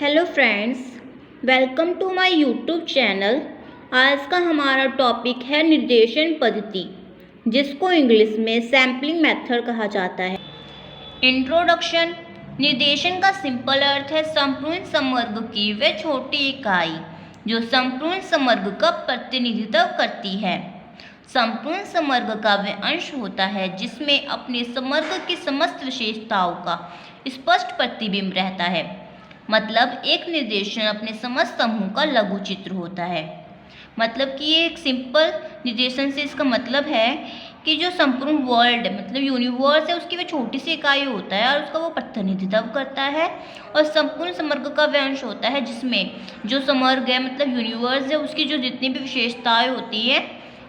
Hello friends, welcome to my YouTube channel. आज का हमारा टॉपिक है निर्देशन पद्धति, जिसको इंग्लिश में सैम्पलिंग मेथड कहा जाता है। इंट्रोडक्शन। निर्देशन का सिंपल अर्थ है संपूर्ण समवर्ग की वह छोटी इकाई जो संपूर्ण समवर्ग का प्रतिनिधित्व करती है। संपूर्ण समवर्ग का वह अंश होता है जिसमें अपने समवर्ग की समस्त विशेषताओं का स्पष्ट प्रतिबिंब रहता है। मतलब एक निर्देशन अपने समस्त समूह का लघु चित्र होता है। मतलब कि ये एक सिंपल निर्देशन से इसका मतलब है कि जो संपूर्ण वर्ल्ड मतलब यूनिवर्स है उसकी वह छोटी सी इकाई होता है और उसका वो प्रतिनिधित्व करता है। और संपूर्ण समवर्ग का वह अंश होता है जिसमें जो समवर्ग है मतलब यूनिवर्स है उसकी जो जितनी भी विशेषताएं होती है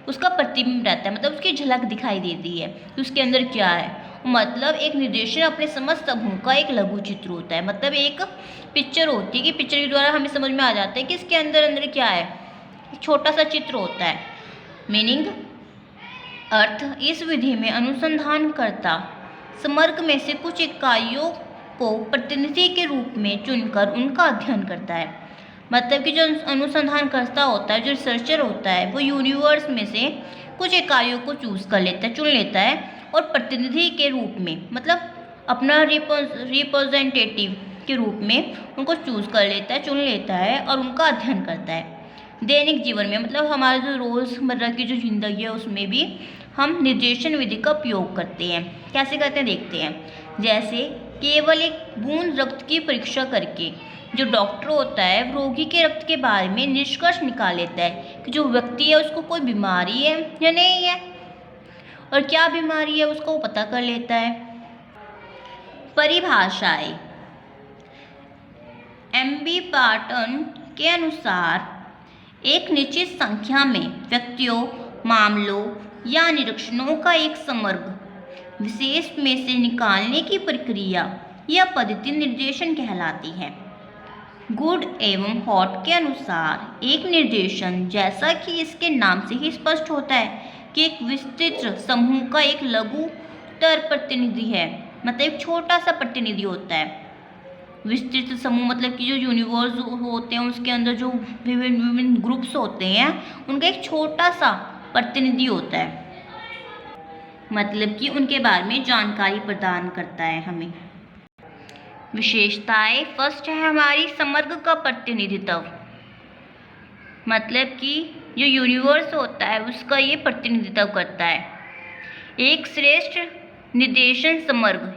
उसका प्रतिबिंब रहता है, मतलब उसकी झलक दिखाई देती है कि उसके अंदर क्या है। मतलब एक निर्देशन अपने समस्त समूह का एक लघु चित्र होता है। मतलब एक पिक्चर होती है कि पिक्चर के द्वारा हमें समझ में आ जाता है कि इसके अंदर अंदर क्या है, एक छोटा सा चित्र होता है। मीनिंग अर्थ, इस विधि में अनुसंधानकर्ता समवर्ग में से कुछ इकाइयों को प्रतिनिधि के रूप में चुनकर उनका अध्ययन करता है। मतलब कि जो अनुसंधानकर्ता होता है, जो रिसर्चर होता है, वो यूनिवर्स में से कुछ इकाइयों को चूज कर लेता है, चुन लेता है और प्रतिनिधि के रूप में मतलब अपना रिप्रेजेंटेटिव के रूप में उनको चूज कर लेता है, चुन लेता है और उनका अध्ययन करता है। दैनिक जीवन में मतलब हमारे जो रोज़मर्रा की जो जिंदगी है उसमें भी हम निर्देशन विधि का उपयोग करते हैं। कैसे करते हैं देखते हैं। जैसे केवल एक बूंद रक्त की परीक्षा करके जो डॉक्टर होता है रोगी के रक्त के बारे में निष्कर्ष निकाल लेता है कि जो व्यक्ति है उसको कोई बीमारी है या नहीं है और क्या बीमारी है उसको वो पता कर लेता है। परिभाषाएं। एमबी पाटन के अनुसार एक निश्चित संख्या में व्यक्तियों, मामलों या निरीक्षणों का एक समग्र विशेष में से निकालने की प्रक्रिया या पद्धति निर्देशन कहलाती है। गुड एवं हॉट के अनुसार एक निर्देशन, जैसा कि इसके नाम से ही स्पष्ट होता है कि एक विस्तृत समूह का एक लघुतर प्रतिनिधि है, मतलब एक छोटा सा प्रतिनिधि होता है। विस्तृत समूह मतलब कि जो यूनिवर्स होते हैं उसके अंदर जो विभिन्न ग्रुप्स होते हैं उनका एक छोटा सा प्रतिनिधि होता है, मतलब कि उनके बारे में जानकारी प्रदान करता है हमें। विशेषताएं। फर्स्ट है हमारी समग्र का प्रतिनिधित्व, मतलब कि जो यूनिवर्स होता है उसका ये प्रतिनिधित्व करता है। एक श्रेष्ठ निर्देशन समग्र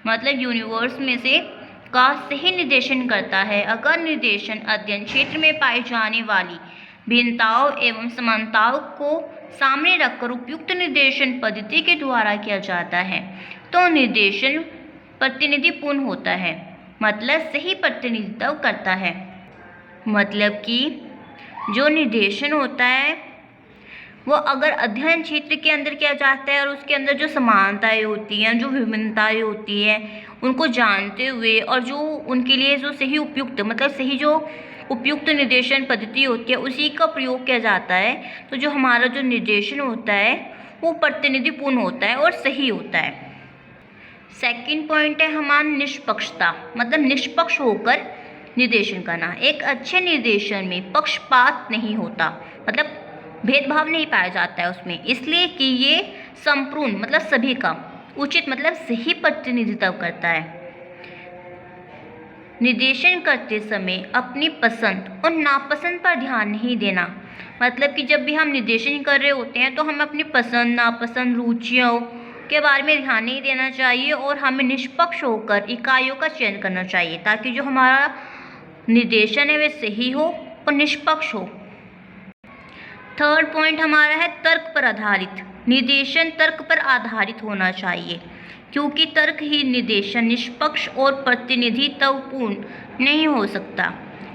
मतलब यूनिवर्स में से का सही निर्देशन करता है अगर निर्देशन अध्ययन क्षेत्र में पाई जाने वाली भिन्नताओं एवं समानताओं को सामने रखकर उपयुक्त निर्देशन पद्धति के द्वारा किया जाता है तो निर्देशन प्रतिनिधिपूर्ण होता है, मतलब सही प्रतिनिधित्व करता है। मतलब कि जो निर्देशन होता है वो अगर अध्ययन क्षेत्र के अंदर किया जाता है और उसके अंदर जो समानताएं होती हैं, जो विभिन्नताएं होती हैं, उनको जानते हुए और जो उनके लिए जो सही उपयुक्त मतलब सही जो उपयुक्त निर्देशन पद्धति होती है उसी का प्रयोग किया जाता है, तो जो हमारा जो निर्देशन होता है वो प्रतिनिधिपूर्ण होता है और सही होता है। सेकंड पॉइंट है हमारा निष्पक्षता, मतलब निष्पक्ष होकर निर्देशन करना। एक अच्छे निर्देशन में पक्षपात नहीं होता, मतलब भेदभाव नहीं पाया जाता है उसमें, इसलिए कि ये संपूर्ण मतलब सभी का उचित मतलब सही प्रतिनिधित्व करता है। निर्देशन करते समय अपनी पसंद और नापसंद पर ध्यान नहीं देना, मतलब कि जब भी हम निर्देशन कर रहे होते हैं तो हमें अपनी पसंद नापसंद रुचियों के बारे में ध्यान नहीं देना चाहिए और हमें निष्पक्ष होकर इकाइयों का चयन करना चाहिए ताकि जो हमारा निर्देशन है वह सही हो और निष्पक्ष हो। थर्ड पॉइंट हमारा है तर्क पर आधारित। निर्देशन तर्क पर आधारित होना चाहिए क्योंकि तर्क ही निर्देशन निष्पक्ष और प्रतिनिधित्वपूर्ण नहीं हो सकता।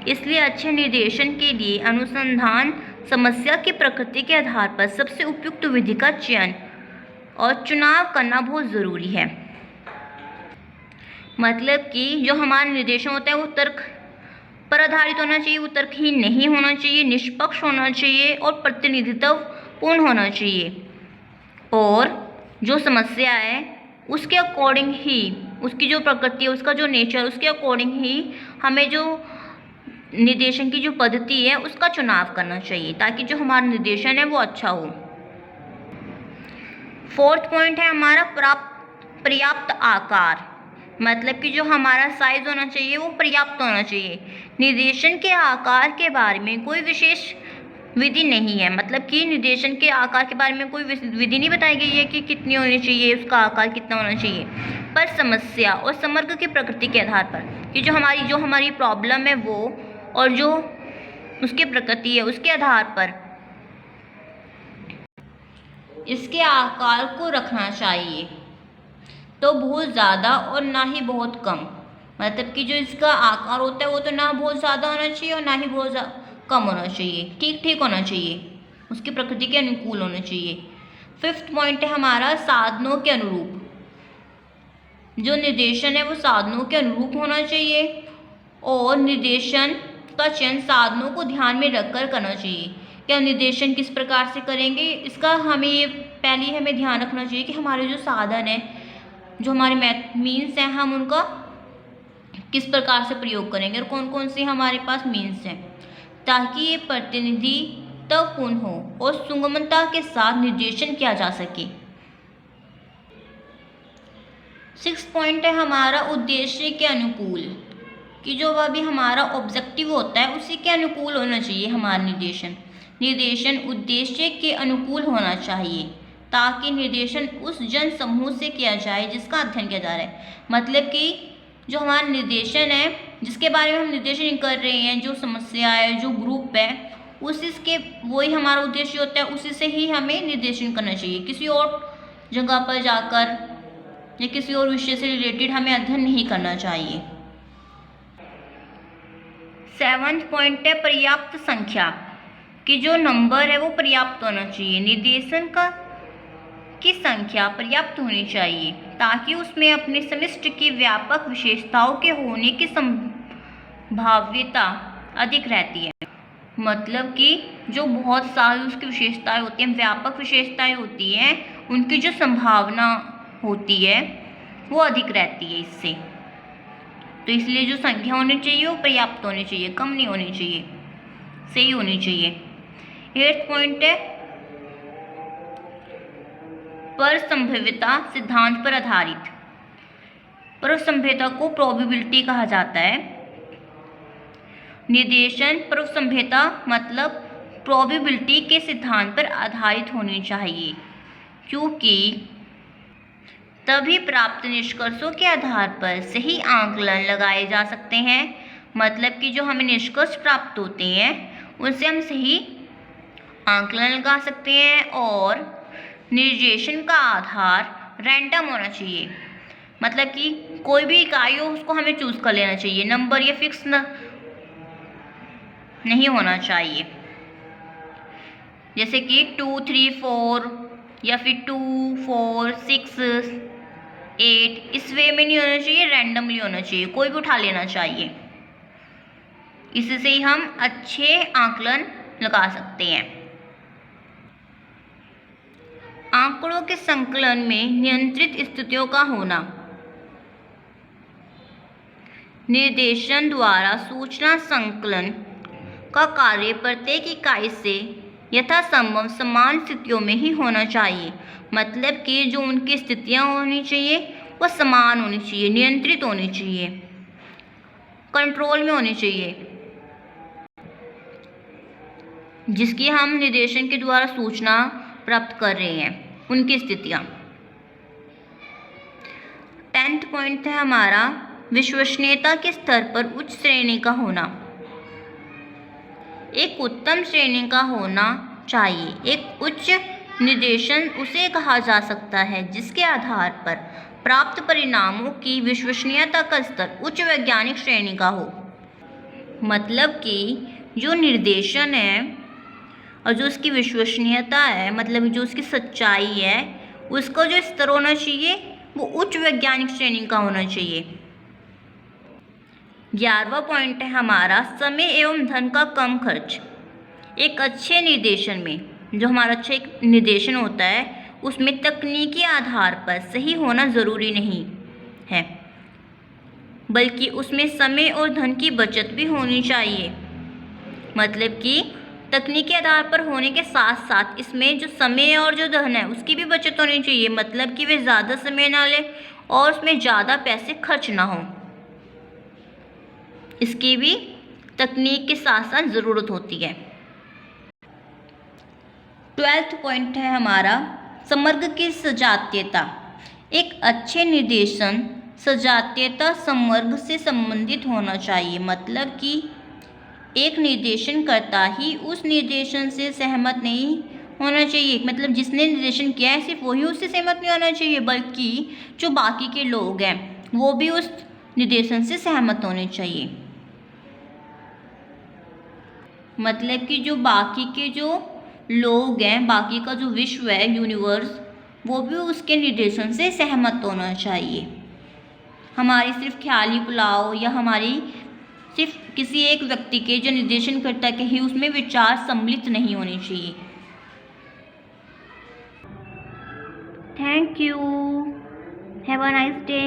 इसलिए अच्छे निर्देशन के लिए अनुसंधान समस्या की प्रकृति के आधार पर सबसे उपयुक्त विधि का चयन और चुनाव करना बहुत ज़रूरी है। मतलब कि जो हमारा निर्देशन होता है वो तर्क पर आधारित होना चाहिए, वो तर्कहीन नहीं होना चाहिए, निष्पक्ष होना चाहिए और प्रतिनिधित्वपूर्ण होना चाहिए। और जो समस्या है उसके अकॉर्डिंग ही, उसकी जो प्रकृति है, उसका जो नेचर, उसके अकॉर्डिंग ही हमें जो निर्देशन की जो पद्धति है उसका चुनाव करना चाहिए ताकि जो हमारा निर्देशन है वो अच्छा हो। फोर्थ पॉइंट है हमारा पर्याप्त आकार, मतलब कि जो हमारा साइज होना चाहिए वो पर्याप्त होना चाहिए। निर्देशन के आकार के बारे में कोई विशेष विधि नहीं है, मतलब कि निर्देशन के आकार के बारे में कोई विधि नहीं बताई गई है कि कितनी होनी चाहिए, उसका आकार कितना होना चाहिए, पर समस्या और समग्र की प्रकृति के आधार पर कि जो हमारी प्रॉब्लम है वो और जो उसकी प्रकृति है उसके आधार पर इसके आकार को रखना चाहिए, तो बहुत ज़्यादा और ना ही बहुत कम, मतलब कि जो इसका आकार होता है वो तो ना बहुत ज़्यादा होना चाहिए और ना ही बहुत कम होना चाहिए, ठीक ठीक होना चाहिए, उसकी प्रकृति के अनुकूल होना चाहिए। फिफ्थ पॉइंट है हमारा साधनों के अनुरूप, जो निर्देशन है वो साधनों के अनुरूप होना चाहिए और निर्देशन का चयन साधनों को ध्यान में रखकर करना चाहिए। क्या निर्देशन किस प्रकार से करेंगे इसका हमें ध्यान रखना चाहिए कि हमारे जो साधन है, जो हमारे मीन्स हैं, हम उनका किस प्रकार से प्रयोग करेंगे और कौन कौन से हमारे पास मीन्स हैं, ताकि ये प्रतिनिधित्वपूर्ण हो और सुगमता के साथ निर्देशन किया जा सके। सिक्स पॉइंट है हमारा उद्देश्य के अनुकूल, कि जो अभी हमारा ऑब्जेक्टिव होता है उसी के अनुकूल होना चाहिए हमारा निर्देशन उद्देश्य के अनुकूल होना चाहिए, ताकि निर्देशन उस जन समूह से किया जाए जिसका अध्ययन किया जा रहा है, मतलब कि जो हमारा निर्देशन है जिसके बारे में हम निर्देशन कर रहे हैं, जो समस्या है, जो ग्रुप है, वही हमारा उद्देश्य होता है, उसी से ही हमें निर्देशन करना चाहिए। किसी और जगह पर जाकर या किसी और विषय से रिलेटेड हमें अध्ययन नहीं करना चाहिए। सेवंथ पॉइंट है पर्याप्त संख्या, कि जो नंबर है वो पर्याप्त होना चाहिए, निर्देशन की संख्या पर्याप्त होनी चाहिए ताकि उसमें अपने समष्टि की व्यापक विशेषताओं के होने की संभाव्यता अधिक रहती है, मतलब कि जो बहुत सारी उसकी विशेषताएं होती हैं, व्यापक विशेषताएं होती हैं, उनकी जो संभावना होती है वो अधिक रहती है इससे, तो इसलिए जो संख्या होनी चाहिए वो पर्याप्त होनी चाहिए, कम नहीं होनी चाहिए, सही होनी चाहिए। 8th पॉइंट है परसंभाव्यता सिद्धांत पर आधारित। परसंभाव्यता को प्रोबेबिलिटी कहा जाता है। निर्देशन परसंभाव्यता मतलब प्रोबेबिलिटी के सिद्धांत पर आधारित होनी चाहिए, क्योंकि तभी प्राप्त निष्कर्षों के आधार पर सही आकलन लगाए जा सकते हैं, मतलब कि जो हमें निष्कर्ष प्राप्त होते हैं उनसे हम सही आकलन लगा सकते हैं। और निर्देशन का आधार रैंडम होना चाहिए, मतलब कि कोई भी इकाई हो उसको हमें चूज कर लेना चाहिए, नंबर या फिक्स नहीं होना चाहिए, जैसे कि 2, 3, 4 या फिर 2, 4, 6, 8, इस वे में नहीं होना चाहिए, रैंडमली होना चाहिए, कोई भी उठा लेना चाहिए। इससे ही हम अच्छे आकलन लगा सकते हैं। आंकड़ों के संकलन में नियंत्रित स्थितियों का होना, निर्देशन द्वारा सूचना संकलन का कार्य प्रत्येक इकाई से यथासंभव समान स्थितियों में ही होना चाहिए, मतलब कि जो उनकी स्थितियाँ होनी चाहिए वो समान होनी चाहिए, नियंत्रित होनी चाहिए, कंट्रोल में होनी चाहिए, जिसकी हम निर्देशन के द्वारा सूचना प्राप्त कर रहे हैं, उनकी स्थितियाँ। 10th पॉइंट है हमारा विश्वसनीयता के स्तर पर उच्च श्रेणी का होना। एक उत्तम श्रेणी का होना चाहिए। एक उच्च निर्देशन उसे कहा जा सकता है जिसके आधार पर प्राप्त परिणामों की विश्वसनीयता का स्तर उच्च वैज्ञानिक श्रेणी का हो, मतलब कि जो निर्देशन है और जो उसकी विश्वसनीयता है, मतलब जो उसकी सच्चाई है, उसका जो स्तर होना चाहिए वो उच्च वैज्ञानिक श्रेणी का होना चाहिए। 11वां पॉइंट है हमारा समय एवं धन का कम खर्च। एक अच्छे निर्देशन में, जो हमारा अच्छा एक निर्देशन होता है, उसमें तकनीकी आधार पर सही होना ज़रूरी नहीं है, बल्कि उसमें समय और धन की बचत भी होनी चाहिए। मतलब कि तकनीकी आधार पर होने के साथ साथ इसमें जो समय और जो धन है उसकी भी बचत होनी चाहिए। मतलब कि वे ज़्यादा समय ना ले और उसमें ज़्यादा पैसे खर्च ना हो, इसकी भी तकनीक के साथ साथ ज़रूरत होती है। 12वां पॉइंट है हमारा समग्र की सजातीयता। एक अच्छे निर्देशन सजातीयता समग्र से संबंधित होना चाहिए। मतलब कि एक निर्देशन करता ही उस निर्देशन से सहमत नहीं होना चाहिए। मतलब जिसने निर्देशन किया है सिर्फ वही उससे सहमत नहीं होना चाहिए, बल्कि जो बाकी के लोग हैं वो भी उस निर्देशन से सहमत होने चाहिए। मतलब कि जो बाकी के जो लोग हैं, बाकी का जो विश्व है, यूनिवर्स, वो भी उसके निर्देशन से सहमत होना चाहिए। हमारी सिर्फ ख्याली पुलाव या हमारी सिर्फ किसी एक व्यक्ति के जो निर्देशन करता के ही उसमें विचार सम्मिलित नहीं होने चाहिए। Thank you, have a nice day.